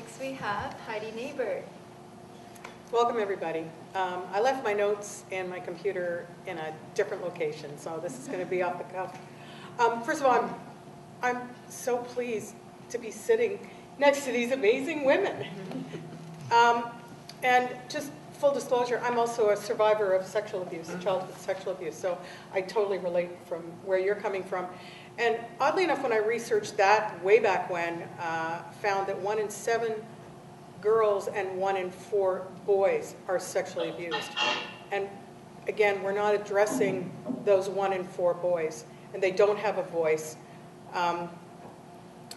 Next we have Heidi Nabert. Welcome, everybody. I left my notes and my computer in a different location, so this is going to be off the cuff. First of all, I'm so pleased to be sitting next to these amazing women. And just full disclosure, I'm also a survivor of sexual abuse, childhood sexual abuse, so I totally relate from where you're coming from. And oddly enough, when I researched that way back when, found that 1 in 7 girls and 1 in 4 boys are sexually abused. And again, we're not addressing those 1 in 4 boys, and they don't have a voice. And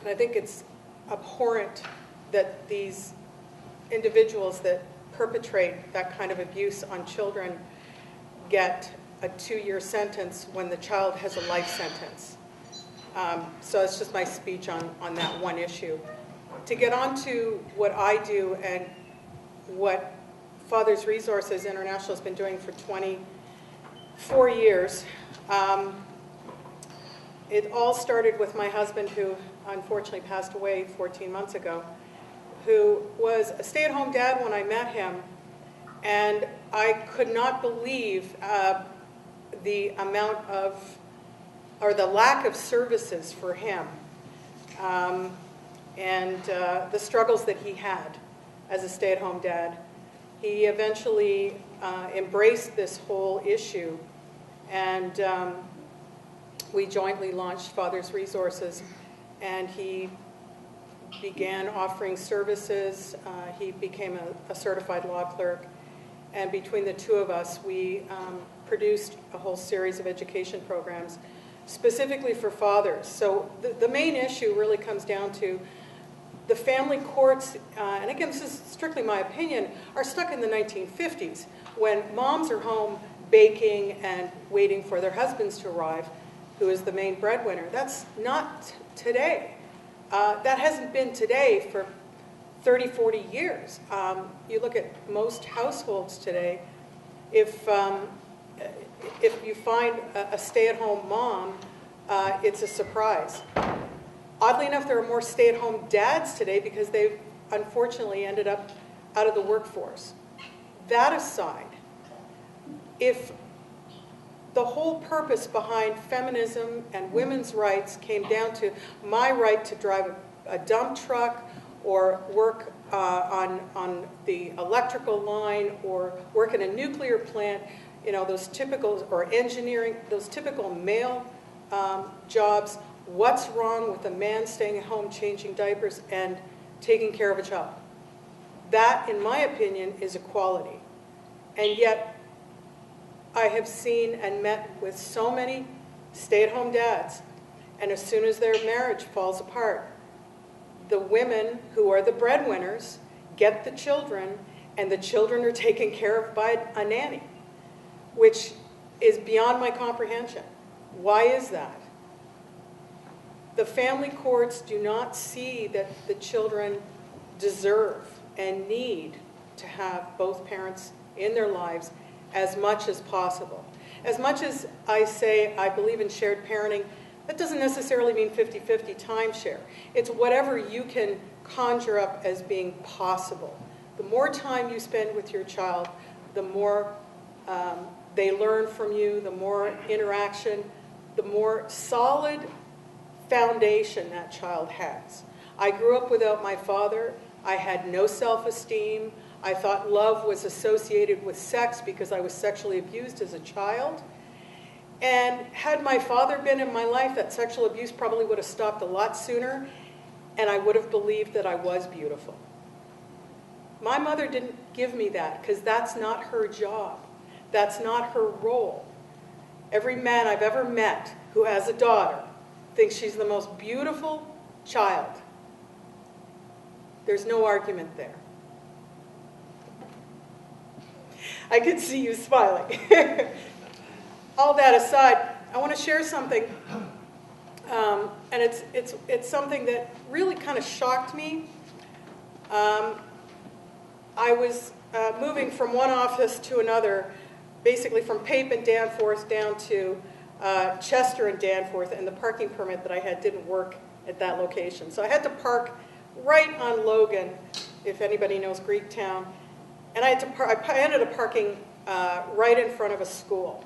I think it's abhorrent that these individuals that perpetrate that kind of abuse on children get a 2-year sentence when the child has a life sentence. So it's just my speech on that one issue. To get on to what I do and what Fathers Resources International has been doing for 24 years, it all started with my husband, who unfortunately passed away 14 months ago, who was a stay-at-home dad when I met him, and I could not believe the amount of, or the lack of services for him, and the struggles that he had as a stay-at-home dad. He eventually embraced this whole issue, and we jointly launched Fathers Resources, and he began offering services. He became a certified law clerk, and between the two of us, we produced a whole series of education programs specifically for fathers. So the main issue really comes down to the family courts, and again, this is strictly my opinion, are stuck in the 1950s when moms are home baking and waiting for their husbands to arrive, who is the main breadwinner. That's not today. That hasn't been today for 30, 40 years. You look at most households today, if you find a stay-at-home mom, it's a surprise. Oddly enough, there are more stay-at-home dads today because they've unfortunately ended up out of the workforce. That aside, if the whole purpose behind feminism and women's rights came down to my right to drive a dump truck or work on the electrical line or work in a nuclear plant, you know, those typical, or engineering, those typical male jobs, what's wrong with a man staying at home changing diapers and taking care of a child? That, in my opinion, is equality. And yet, I have seen and met with so many stay-at-home dads, and as soon as their marriage falls apart, the women who are the breadwinners get the children, and the children are taken care of by a nanny, which is beyond my comprehension. Why is that? The family courts do not see that the children deserve and need to have both parents in their lives as much as possible. As much as I say I believe in shared parenting, that doesn't necessarily mean 50-50 timeshare. It's whatever you can conjure up as being possible. The more time you spend with your child, the more they learn from you, the more interaction, the more solid foundation that child has. I grew up without my father. I had no self-esteem. I thought love was associated with sex because I was sexually abused as a child. And had my father been in my life, that sexual abuse probably would have stopped a lot sooner, and I would have believed that I was beautiful. My mother didn't give me that because that's not her job. That's not her role. Every man I've ever met who has a daughter thinks she's the most beautiful child. There's no argument there. I can see you smiling. All that aside, I want to share something, and it's something that really kind of shocked me. I was moving from one office to another, basically from Pape and Danforth down to Chester and Danforth, and the parking permit that I had didn't work at that location. So I had to park right on Logan if anybody knows Greektown. And I ended up parking right in front of a school.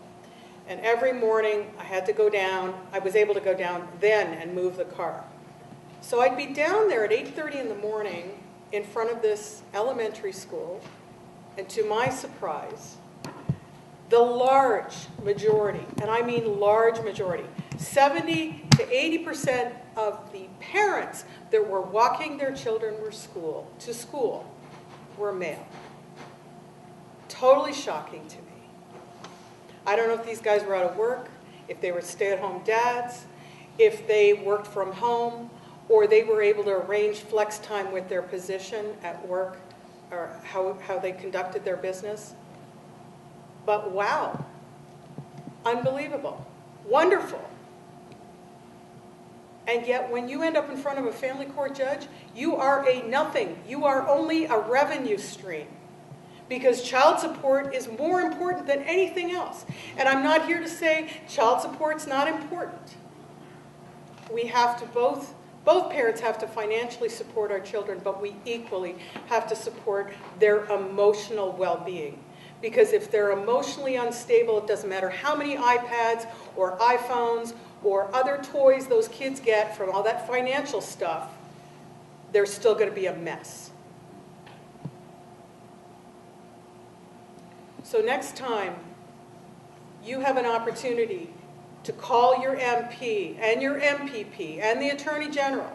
And every morning I had to go down. I was able to go down then and move the car. So I'd be down there at 8:30 in the morning in front of this elementary school. And to my surprise, the large majority, and I mean large majority, 70 to 80% of the parents that were walking their children to school were male. Totally shocking to me. I don't know if these guys were out of work, if they were stay-at-home dads, if they worked from home, or they were able to arrange flex time with their position at work, or how they conducted their business. But wow, unbelievable, wonderful. And yet when you end up in front of a family court judge, you are a nothing. You are only a revenue stream. Because child support is more important than anything else. And I'm not here to say child support's not important. We have to both parents have to financially support our children, but we equally have to support their emotional well-being. Because if they're emotionally unstable, it doesn't matter how many iPads or iPhones or other toys those kids get from all that financial stuff, they're still going to be a mess. So next time you have an opportunity to call your MP and your MPP and the Attorney General,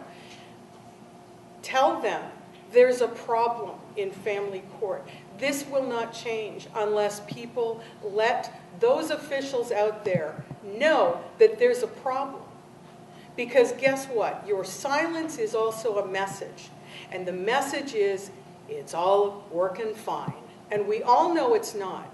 tell them there's a problem in family court. This will not change unless people let those officials out there know that there's a problem. Because guess what? Your silence is also a message. And the message is, it's all working fine. And we all know it's not.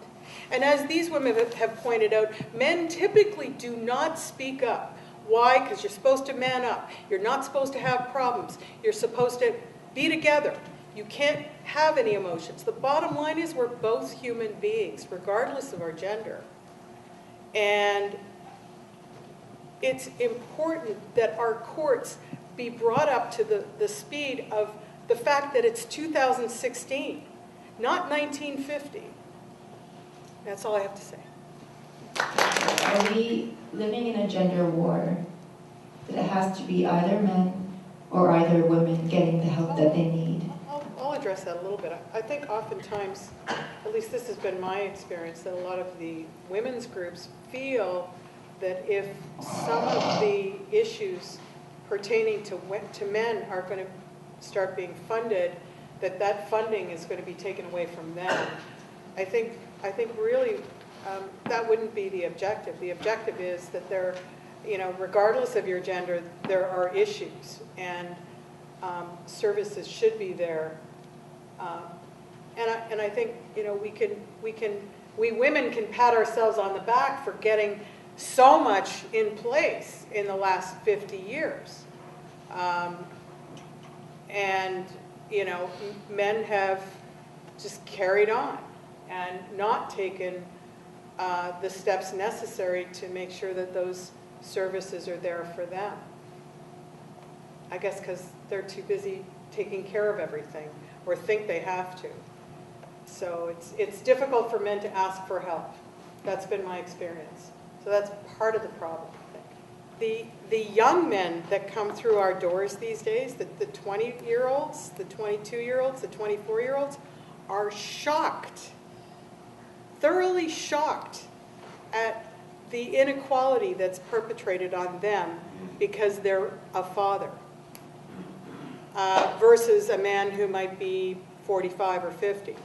And as these women have pointed out, men typically do not speak up. Why? Because you're supposed to man up. You're not supposed to have problems. You're supposed to be together. You can't have any emotions. The bottom line is we're both human beings, regardless of our gender. And it's important that our courts be brought up to the speed of the fact that it's 2016, not 1950. That's all I have to say. Are we living in a gender war that it has to be either men or either women getting the help that they need? I'll address that a little bit. I think oftentimes, at least this has been my experience, that a lot of the women's groups feel that if some of the issues pertaining to men are going to start being funded, that funding is going to be taken away from them. I think really that wouldn't be the objective. The objective is that there, regardless of your gender, there are issues, and services should be there. And I think we women can pat ourselves on the back for getting so much in place in the last 50 years. And men have just carried on and not taken the steps necessary to make sure that those services are there for them. I guess because they're too busy taking care of everything or think they have to. So it's difficult for men to ask for help. That's been my experience. So that's part of the problem, I think. The young men that come through our doors these days, the 20-year-olds, the 22-year-olds, the 24-year-olds, are shocked, thoroughly shocked at the inequality that's perpetrated on them because they're a father versus a man who might be 45 or 50.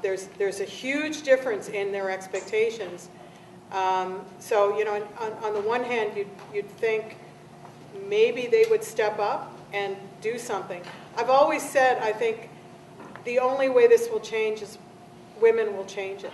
There's a huge difference in their expectations. So, on the one hand, you'd think maybe they would step up and do something. I've always said, I think the only way this will change is women will change it.